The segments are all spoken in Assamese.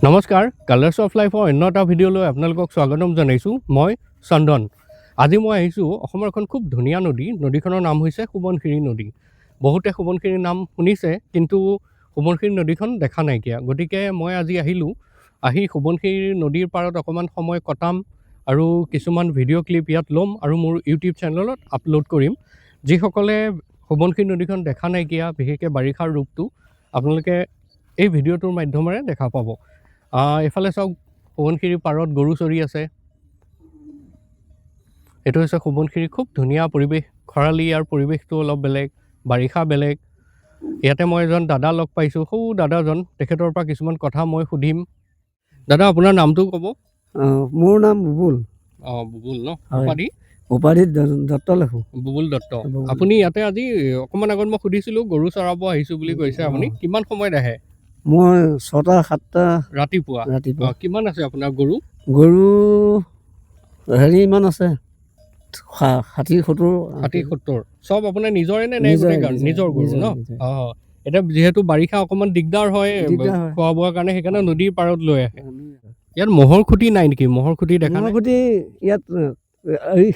নমস্কাৰ, কালাৰ্ছ অফ লাইফৰ অন্য এটা ভিডিঅ'লৈ আপোনালোকক স্বাগতম জনাইছোঁ। মই চন্দন। আজি মই আহিছোঁ অসমৰ এখন খুব ধুনীয়া নদী। নদীখনৰ নাম হৈছে সোৱণশিৰি নদী। বহুতে সোৱণশিৰিৰ নাম শুনিছে, কিন্তু সোৱণশিৰি নদীখন দেখা নাইকিয়া। গতিকে মই আজি আহি সোৱণশিৰি নদীৰ পাৰত অকণমান সময় কটাম আৰু কিছুমান ভিডিঅ' ক্লিপ ইয়াত ল'ম আৰু মোৰ ইউটিউব চেনেলত আপলোড কৰিম। যিসকলে সোৱণশিৰি নদীখন দেখা নাইকিয়া, বিশেষকৈ বাৰিষাৰ ৰূপটো আপোনালোকে এই ভিডিঅ'টোৰ মাধ্যমেৰে দেখা পাব। এইফালে চাওক, সোৱণশিৰিৰ পাৰত গৰু চৰি আছে। এইটো হৈছে সোৱণশিৰিৰ খুব ধুনীয়া পৰিৱেশ। খৰালি ইয়াৰ পৰিৱেশটো অলপ বেলেগ, বাৰিষা বেলেগ। ইয়াতে মই এজন দাদা লগ পাইছোঁ, সৌ দাদাজন। তেখেতৰ পৰা কিছুমান কথা মই সুধিম। দাদা, আপোনাৰ নামটো ক'ব। মোৰ নাম বুবুল। বুবুল ন? উপাধি দত্ত লেখোঁ। বুবুল দত্ত। আপুনি ইয়াতে আজি অকণমান আগত মই সুধিছিলোঁ, গৰু চৰাব আহিছোঁ বুলি কৈছে আপুনি। কিমান সময়ত আহে? মই 6টা-7টা ৰাতিপুৱা। কিমান আছে আপোনাৰ গৰু? গৰু ইমান আছে, 60-70। চব আপোনাৰ নিজৰে নে নিজৰ গৰু ন? এতিয়া যিহেতু বাৰিষা অকণমান দিগদাৰ হয় খোৱা বোৱাৰ কাৰণে, সেইকাৰণে নদীৰ পাৰত লৈ আহে। ইয়াত মহৰ খুঁটি নাই নেকি? মহৰ খুঁটি দেখা নাই? খুঁটি ইয়াত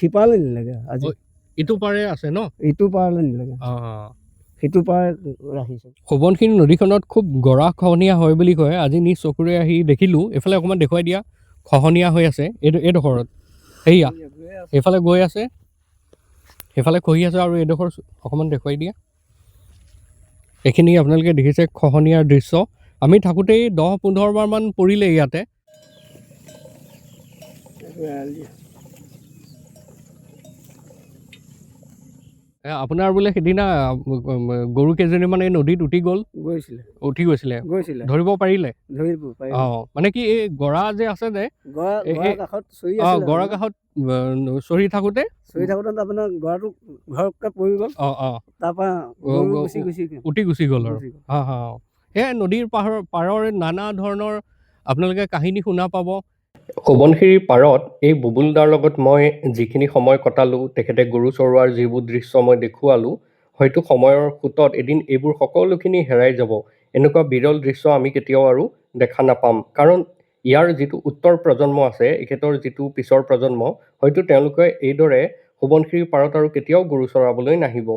সিপাৰলৈ নিলেগৈ আজি। ইটো পাৰে আছে ন? ইটো পাৰলৈ নিলেগৈ, সিটো পাৰ ৰাখিছোঁ। সোৱণশিৰি নদীখনত খুব গৰা খহনীয়া হয় বুলি কয়। আজি নিজ চকুৰে আহি দেখিলোঁ। এইফালে অকণমান দেখুৱাই দিয়া, খহনীয়া হৈ আছে এইডোখৰত। সেয়া এইফালে গৈ আছে, সেইফালে খহি আছে, আৰু এইডোখৰ অকণমান দেখুৱাই দিয়া। এইখিনি আপোনালোকে দেখিছে খহনীয়াৰ দৃশ্য। আমি থাকোঁতেই 10-15 বাৰমান পৰিলে ইয়াতে। আপোনাৰ বোলে সিদিনা গৰু কেইজনীমান এই নদীত উঠি গৈছিলে। ধৰিব পাৰিলে? মানে কি, এই গৰা যে আছে যে, গৰা কাষত চৰি থাকোঁতে আপোনাৰ গৰাটো ঘৰকে পৰি গ'ল। তাৰপৰা উঠি গুচি গ'ল আৰু। এই নদীৰ পাৰৰ নানা ধৰণৰ আপোনালোকে কাহিনী শুনা পাব। সোৱণশিৰিৰ পাৰত এই বুবুলদাৰ লগত মই যিখিনি সময় কটালোঁ, তেখেতে গৰু চৰোৱাৰ যিবোৰ দৃশ্য মই দেখুৱালোঁ, হয়তো সময়ৰ সোঁতত এদিন এইবোৰ সকলোখিনি হেৰাই যাব। এনেকুৱা বিৰল দৃশ্য আমি কেতিয়াও আৰু দেখা নাপাম। কাৰণ ইয়াৰ যিটো উত্তৰ প্ৰজন্ম আছে, এখেতৰ যিটো পিছৰ প্ৰজন্ম, হয়তো তেওঁলোকে এইদৰে সোৱণশিৰিৰ পাৰত আৰু কেতিয়াও গৰু চৰাবলৈ নাহিব।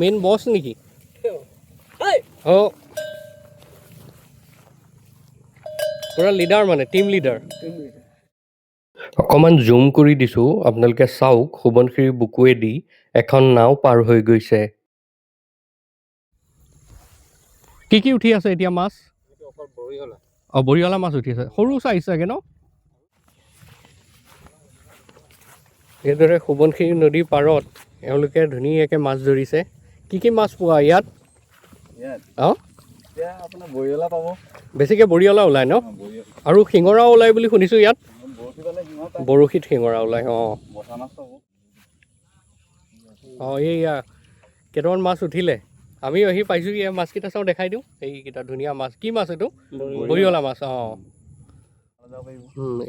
মেইন বছ নেকি? পুৰা লিডাৰ, মানে টিম লিডাৰ। অকণমান জুম কৰি দিছোঁ, আপোনালোকে চাওক। সোৱণশিৰিৰ বুকুৱেদি এখন নাও পাৰ হৈ গৈছে। কি উঠি আছে এতিয়া মাছ? বৰিয়লা মাছ উঠি আছে। সৰু চাইজ চাগে ন? এইদৰে সোৱণশিৰি নদীৰ পাৰত এওঁলোকে ধুনীয়াকৈ মাছ ধৰিছে। কি মাছ পোৱা ইয়াত? বৰিয়লা পাব, বেছিকৈ বৰিয়লা ওলায় ন? আৰু শিঙৰা ওলায় বুলি শুনিছোঁ ইয়াত। বৰশীত শিঙৰা ওলায়। এইয়া কেইটামান মাছ উঠিলে। আমি আহি পাইছোঁ। এই মাছকেইটা চাওঁ, দেখাই দিওঁ। এইকেইটা ধুনীয়া মাছ। কি মাছ এইটো? বৰিয়লা মাছ।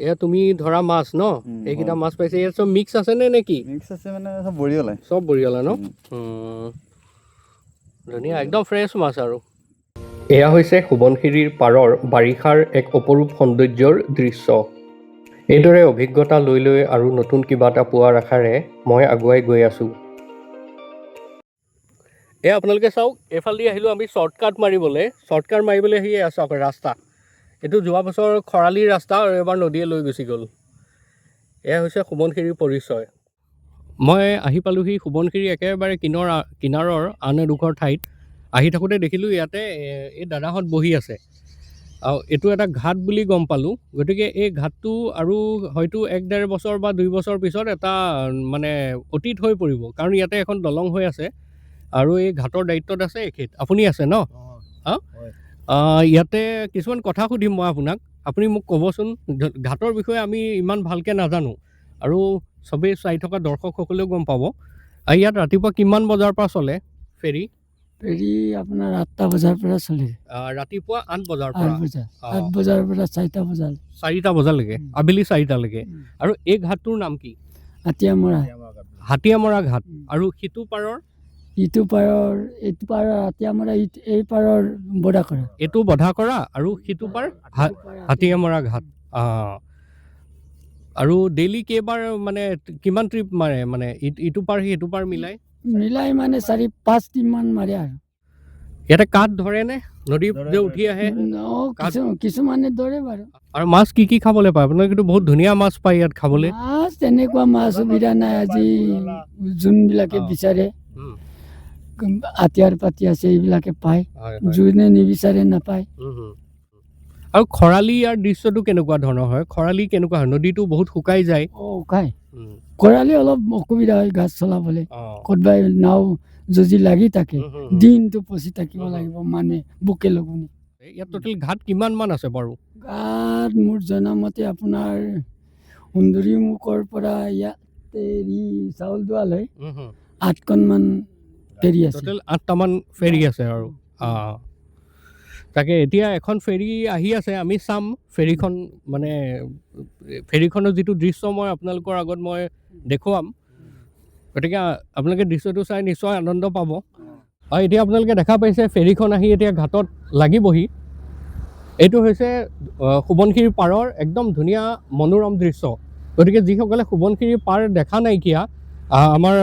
এয়া তুমি ধৰা মাছ ন? এইকেইটা মাছ পাইছে। ইয়াত চব মিক্স আছে নে কি? মিক্স আছে, মানে চব বৰিয়লা ন? ধুনীয়া, একদম ফ্ৰেছ মাছ আৰু। এয়া হৈছে সোৱণশিৰিৰ পাৰৰ বাৰিষাৰ এক অপৰূপ সৌন্দৰ্যৰ দৃশ্য। এইদৰে অভিজ্ঞতা লৈ আৰু নতুন কিবা এটা পোৱাৰ আশাৰে মই আগুৱাই গৈ আছোঁ। আপোনালোকে চাওক, এইফালেদি আহিলোঁ আমি শ্বৰ্টকাট মাৰিবলৈ আহি চাওক ৰাস্তা। এইটো যোৱা বছৰ খৰালিৰ ৰাস্তা, আৰু এবাৰ নদীয়ে লৈ গুচি গ'ল। এয়া হৈছে সোৱণশিৰিৰ পৰিচয়। মই আহি পালোঁহি সোৱণশিৰি একেবাৰে কিনাৰৰ আন এডোখৰ ঠাইত। আহি থাকোঁতে দেখিলোঁ ইয়াতে এই দাদাহঁত বহি আছে, আৰু এইটো এটা ঘাট বুলি গম পালোঁ। গতিকে এই ঘাটটো আৰু হয়তো 1-1.5 বছৰ বা 2 বছৰ পিছত এটা মানে অতীত হৈ পৰিব। কাৰণ ইয়াতে এখন দলং হৈ আছে, আৰু এই ঘাটৰ দায়িত্বত আছে এখেত। আপুনি আছে ন? ইয়াতে কিছুমান কথা সুধিম মই আপোনাক, আপুনি মোক ক'বচোন ঘাটৰ বিষয়ে আমি ইমান ভালকৈ নাজানো আৰু চবেই চাই থকা দৰ্শকসকলেও গম পাব। ইয়াত ৰাতিপুৱা কিমান বজাৰ পৰা চলে ফেৰী? ফেৰী আপোনাৰ 8টা বজাৰ পৰা চলে। ৰাতিপুৱা 8 বজাৰ পৰা 8 বজাৰ পৰা 4টা বজালৈ। 4টা বজালৈকে, আবেলি 4টালৈকে। আৰু এই ঘাটটোৰ নাম কি? হাতীয়ামৰা। হাতীয়ামৰা ঘাট। আৰু সিটো পাৰৰ? এইটো পাৰৰ হাতীয়ামৰা, এই পাৰৰ বধাকৰা। এইটো বধাকৰা আৰু সিটো পাৰ হাতীয়ামৰা ঘাট। আৰু ডেইলি কেইবাৰ মানে কিমান ট্ৰিপ মাৰে মানে ইটো পাৰ সিটো পাৰ মিলাই মানে 4-5 টিমমান মাৰে আৰু। ইয়াতে কাঠ ধৰে নে নদী যে উঠি আহে? কিছুমানে ধৰে বাৰু। আৰু মাছ কি কি খাবলৈ পায় আপোনালোকে? কিন্তু বহুত ধুনীয়া মাছ পায় ইয়াত খাবলৈ। মাছ তেনেকুৱা মাছ সুবিধা নাই আজি, যোনবিলাকে বিচাৰে আতিয়াৰ পাতি আছে এইবিলাকে পায়, যোনে নিবিচাৰে নাপায়। আৰু খৰালি ইয়াৰ দৃশ্যটো কেনেকুৱা ধৰণৰ হয়? খৰালি কেনেকুৱা হয়? নদীটো বহুত শুকাই যায়। শুকাই। খৰালি অলপ অসুবিধা হয় গাছ চলাবলৈ, ক'তবাই নাও যদি লাগি থাকে দিনটো পচি থাকিব লাগিব মানে বুকে লগুনি। ইয়াত টোটেল ঘাট কিমান মান আছে বাৰু? ঘাট মোৰ জনামতে আপোনাৰ সুন্দৰী মুখৰ পৰা ইয়াতে চাউলদুৱালৈ 8খনমান ফেৰী আছে। টোটেল 8টামান ফেৰী আছে আৰু। তাকে এতিয়া এখন ফেৰী আহি আছে, আমি চাম ফেৰীখন, মানে ফেৰীখনৰ যিটো দৃশ্য মই আপোনালোকৰ আগত মই দেখুৱাম, গতিকে আপোনালোকে দৃশ্যটো চাই নিশ্চয় আনন্দ পাব। আৰু এতিয়া আপোনালোকে দেখা পাইছে ফেৰীখন আহি এতিয়া ঘাটত লাগিবহি। এইটো হৈছে সোৱণশিৰি পাৰৰ একদম ধুনীয়া মনোৰম দৃশ্য। গতিকে যিসকলে সোৱণশিৰি পাৰ দেখা নাইকিয়া, আমাৰ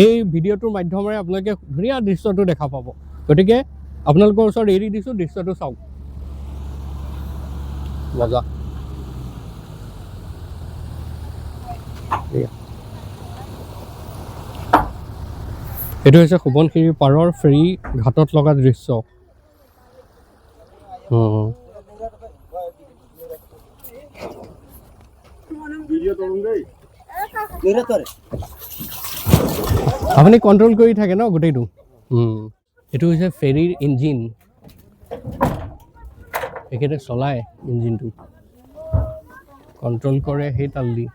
এই ভিডিঅ'টোৰ মাধ্যমেৰে আপোনালোকে ধুনীয়া দৃশ্যটো দেখা পাব। গতিকে আপোনালোকৰ ওচৰত এৰি দিছোঁ, দৃশ্যটো চাওক। মজা। এইটো হৈছে সোৱণশিৰি পাৰৰ ফেৰী ঘাটত লগা দৃশ্য। আপুনি কণ্ট্ৰল কৰি থাকে ন গোটেইটো? এইটো হৈছে ফেৰীৰ ইঞ্জিন, একেতে চলায় ইঞ্জিনটো, কণ্ট্ৰল কৰে সেই তাল দি।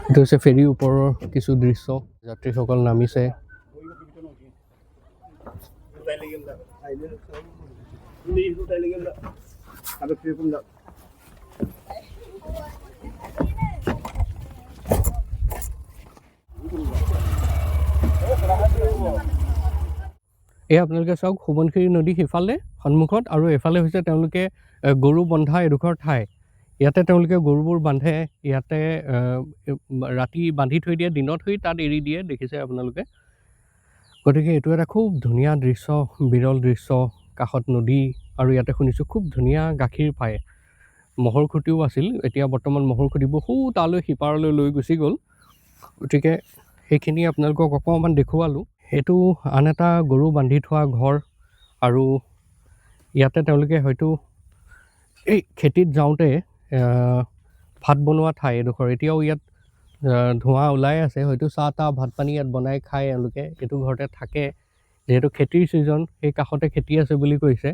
এইটো হৈছে ফেৰীৰ ওপৰৰ কিছু দৃশ্য, যাত্ৰীসকল নামিছে। এই আপোনালোকে চাওক সোৱণশিৰি নদী সিফালে সন্মুখত, আৰু এফালে হৈছে তেওঁলোকে গৰু বন্ধা এডোখৰ ঠাই। ইয়াতে তেওঁলোকে গৰুবোৰ বান্ধে, ইয়াতে ৰাতি বান্ধি থৈ দিয়ে, দিনত হৈ তাত এৰি দিয়ে, দেখিছে আপোনালোকে। গতিকে এইটো এটা খুব ধুনীয়া দৃশ্য, বিৰল দৃশ্য, কাষত নদী, আৰু ইয়াতে শুনিছোঁ খুব ধুনীয়া গাখীৰ পায়। ম'হৰ খুঁটিও আছিল, এতিয়া বৰ্তমান ম'হৰ খুঁটিবোৰ তালৈ সিপাৰলৈ লৈ গুচি গ'ল। গতিকে সেইখিনি আপোনালোকক অকণমান দেখুৱালোঁ। সেইটো আন এটা গৰু বান্ধি থোৱা ঘৰ, আৰু ইয়াতে তেওঁলোকে হয়তো এই খেতিত যাওঁতে ভাত বনোৱা ঠাই এডোখৰ। এতিয়াও ইয়াত ধোঁৱা ওলাই আছে, হয়তো চাহ তাহ ভাত পানী ইয়াত বনাই খায় এওঁলোকে, এইটো ঘৰতে থাকে। যিহেতু খেতিৰ ছিজন, সেই কাষতে খেতি আছে বুলি কৈছে।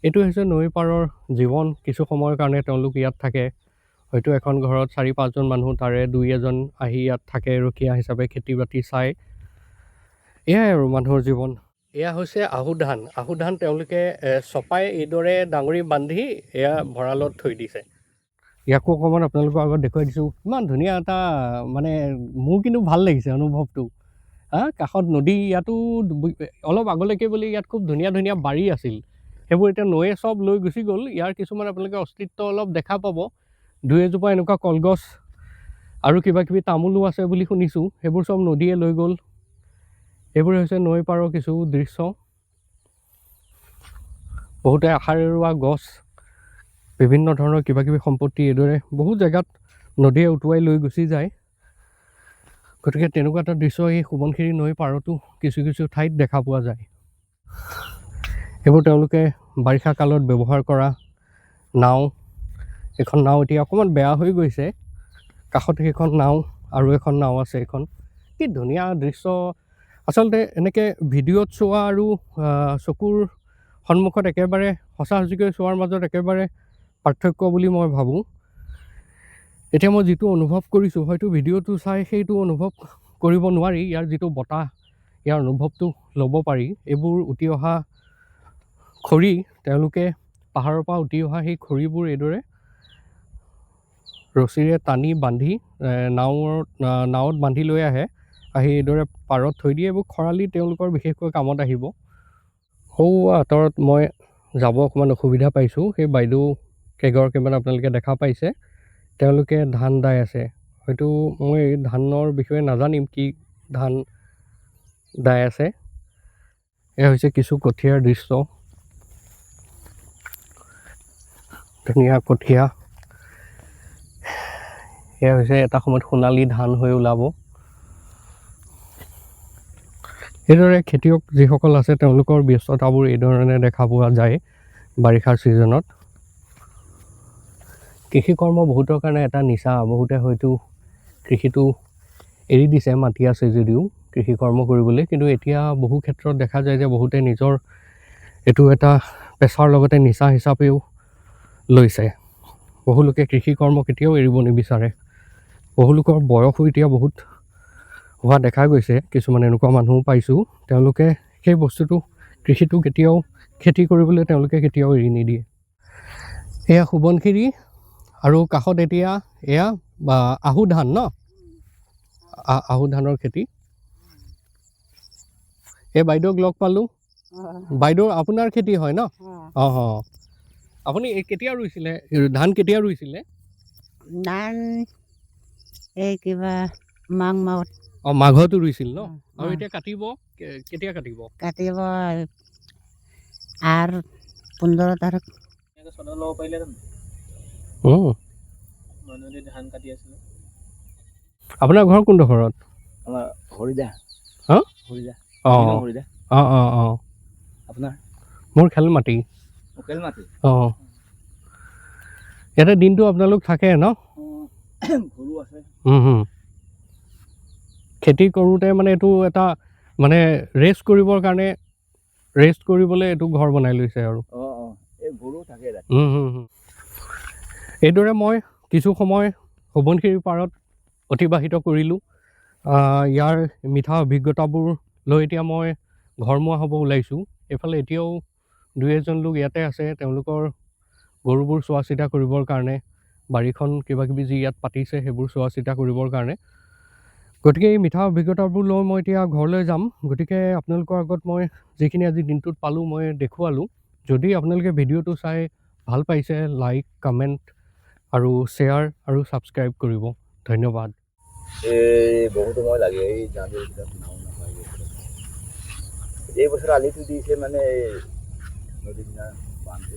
এইটো হৈছে নৈ পাৰৰ জীৱন। কিছু সময়ৰ কাৰণে তেওঁলোক ইয়াত থাকে, হয়তো এখন ঘৰত 4-5জন মানুহ, তাৰে 2-এজন আহি ইয়াত থাকে ৰখীয়া হিচাপে, খেতি বাতি চায়। এয়াই আৰু মানুহৰ জীৱন। এয়া হৈছে আহু ধান। আহু ধান তেওঁলোকে চপাই এইদৰে ডাঙৰি বান্ধি এয়া ভঁৰালত থৈ দিছে। ইয়াকো অকণমান আপোনালোকৰ আগত দেখুৱাই দিছোঁ। ইমান ধুনীয়া এটা, মানে মোৰ কিন্তু ভাল লাগিছে অনুভৱটো। কাষত নদী, ইয়াতো অলপ আগলৈকে বুলি ইয়াত খুব ধুনীয়া ধুনীয়া বাৰী আছিল, সেইবোৰ এতিয়া নৈয়ে চব লৈ গুচি গ'ল। ইয়াৰ কিছুমান আপোনালোকে অস্তিত্ব অলপ দেখা পাব। 2-এজোপা এনেকুৱা কলগছ আৰু কিবা কিবি তামোলো আছে বুলি শুনিছোঁ, সেইবোৰ চব নদীয়ে লৈ গ'ল। এইবোৰ হৈছে নৈ পাৰৰ কিছু দৃশ্য। বহুতে আশাৰে ৰোৱা গছ, বিভিন্ন ধৰণৰ কিবা কিবি সম্পত্তি এইদৰে বহু জেগাত নদীয়ে উটুৱাই লৈ গুচি যায়। গতিকে তেনেকুৱা এটা দৃশ্য এই সোৱণশিৰি নৈ পাৰতো কিছু কিছু ঠাইত দেখা পোৱা যায়। এইবোৰ তেওঁলোকে বাৰিষা কালত ব্যৱহাৰ কৰা নাও, এখন নাও এতিয়া অকণমান বেয়া হৈ গৈছে কাষতে সেইখন নাও আৰু এখন নাও আছে এখন কি ধুনীয়া দৃশ্য আচলতে এনেকৈ ভিডিঅ'ত চোৱা আৰু চকুৰ সন্মুখত একেবাৰে সঁচা সঁচিকৈ চোৱাৰ মাজত একেবাৰে পাৰ্থক্য বুলি মই ভাবোঁ এতিয়া মই যিটো অনুভৱ কৰিছোঁ হয়তো ভিডিঅ'টো চাই সেইটো অনুভৱ কৰিব নোৱাৰি ইয়াৰ যিটো বতাহ ইয়াৰ অনুভৱটো ল'ব পাৰি এইবোৰ উটি অহা খৰি তেওঁলোকে পাহাৰৰ পৰা উটি অহা সেই খৰিবোৰ এইদৰে ৰছীৰে টানি বান্ধি নাৱত বান্ধি লৈ আহে আহি এইদৰে পাৰত থৈ দিয়ে এইবোৰ খৰালি তেওঁলোকৰ বিশেষকৈ কামত আহিব সৌ আঁতৰত মই যাব অকণমান অসুবিধা পাইছোঁ সেই বাইদেউ কেইগৰাকীমান আপোনালোকে দেখা পাইছে তেওঁলোকে ধান দাই আছে হয়তো মই ধানৰ বিষয়ে নাজানিম কি ধান দাই আছে এয়া হৈছে কিছু কঠীয়াৰ দৃশ্য ধুনীয়া কঠীয়া এয়া হৈছে এটা সময়ত সোণালী ধান হৈ ওলাব এইদৰে খেতিয়ক যিসকল আছে তেওঁলোকৰ ব্যস্ততাবোৰ এইধৰণে দেখা পোৱা যায় বাৰিষাৰ ছিজনত কৃষি কৰ্ম বহুতৰ কাৰণে এটা নিচা বহুতে হয়তো কৃষিটো এৰি দিছে মাটি আছে যদিও কৃষি কৰ্ম কৰিবলৈ কিন্তু এতিয়া বহু ক্ষেত্ৰত দেখা যায় যে বহুতে নিজৰ এইটো এটা পেছাৰ লগতে নিচা হিচাপেও লৈছে বহু লোকে কৃষি কৰ্ম কেতিয়াও এৰিব নিবিচাৰে বহু লোকৰ বয়সো এতিয়া বহুত হোৱা দেখা গৈছে কিছুমান এনেকুৱা মানুহো পাইছোঁ তেওঁলোকে সেই বস্তুটো কৃষিটো কেতিয়াও খেতি কৰিবলৈ তেওঁলোকে কেতিয়াও এৰি নিদিয়ে এয়া সোৱণশিৰি আৰু কাষত এতিয়া এয়া আহু ধান ন আহু ধানৰ খেতি এই বাইদেউক লগ পালোঁ বাইদেউ আপোনাৰ খেতি হয় ন অঁ অঁ আপুনি কেতিয়া ৰুইছিলে ধান কেতিয়া ৰুইছিলে ধান এই কিবা মাঘ মাহত অঁ মাঘতো ৰুইছিল ন আৰু এতিয়া কাটিব কেতিয়া কাটিব কাটিব আৰু 15 তাৰিখ ল'ব পাৰিলে ধান কাটি আছিলে আপোনাৰ ঘৰ কোনডোখৰত আমাৰ হৰিদা হা হৰিদা অঁ হৰিদা অঁ অঁ অঁ আপোনাৰ মোৰ খেলমাটি লোকেল মাটি অঁ ইয়াতে দিনটো আপোনালোক থাকে ন গৰু আছে খেতি কৰোঁতে মানে এইটো এটা মানে ৰেষ্ট কৰিবৰ কাৰণে ৰেষ্ট কৰিবলৈ এইটো ঘৰ বনাই লৈছে আৰু এই গৰু থাকে এইদৰে মই কিছু সময় সোৱণশিৰিৰ পাৰত অতিবাহিত কৰিলোঁ ইয়াৰ মিঠা অভিজ্ঞতাবোৰ লৈ এতিয়া মই ঘৰমুৱা হ'ব ওলাইছোঁ এইফালে এতিয়াও দুই এজন লোক ইয়াতে আছে তেওঁলোকৰ গৰুবোৰ চোৱা চিতা কৰিবৰ কাৰণে বাৰীখন কিবাকিবি যি ইয়াত পাতিছে সেইবোৰ চোৱা চিতা কৰিবৰ কাৰণে গতিকে এই মিঠা অভিজ্ঞতাবোৰ লৈ মই এতিয়া ঘৰলৈ যাম গতিকে আপোনালোকৰ আগত মই যিখিনি আজি দিনটোত পালোঁ মই দেখুৱালোঁ যদি আপোনালোকে ভিডিঅ'টো চাই ভাল পাইছে লাইক কমেণ্ট আৰু শ্বেয়াৰ আৰু ছাবস্ক্ৰাইব কৰিব ধন্যবাদ এই বহুত সময় লাগে এই এই বছৰ আলিটো দিছে মানে নদী কিনাৰ বান্ধটো